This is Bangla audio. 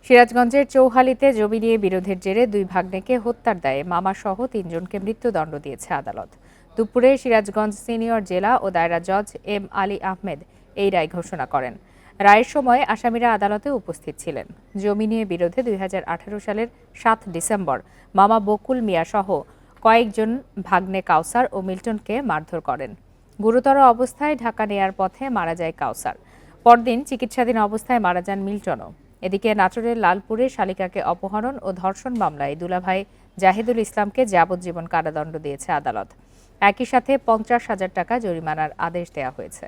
সিরাজগঞ্জের চৌহালিতে জমি নিয়ে বিরোধের জেরে দুই ভাগ্নেকে হত্যার দায়ে মামাসহ ৩ জনকে মৃত্যুদণ্ড দিয়েছে আদালত। দুপুরে সিরাজগঞ্জ সিনিয়র জেলা ও দায়রা জজ এম আলী আহমেদ এই রায় ঘোষণা করেন। রায়ের সময় আসামিরা আদালতে উপস্থিত ছিলেন। জমি নিয়ে বিরোধে ২০১৮ সালের ৭ ডিসেম্বর মামা বকুল মিয়া সহ কয়েকজন ভাগ্নে কাউসার ও মিল্টনকে মারধর করেন। গুরুতর অবস্থায় ঢাকা নেয়ার পথে মারা যায় কাউসার। পরদিন চিকিৎসাধীন অবস্থায় মারা যান মিল্টনও। এদিকে নাটোরের লালপুরে শালিকাকে অপহরণ ও ধর্ষণ মামলায় দুলাভাই জাহিদুল ইসলামকে যাবজ্জীবন কারাদণ্ড দিয়েছে আদালত। একই সাথে ৫০,০০০ টাকা জরিমানার আদেশ দেওয়া হয়েছে।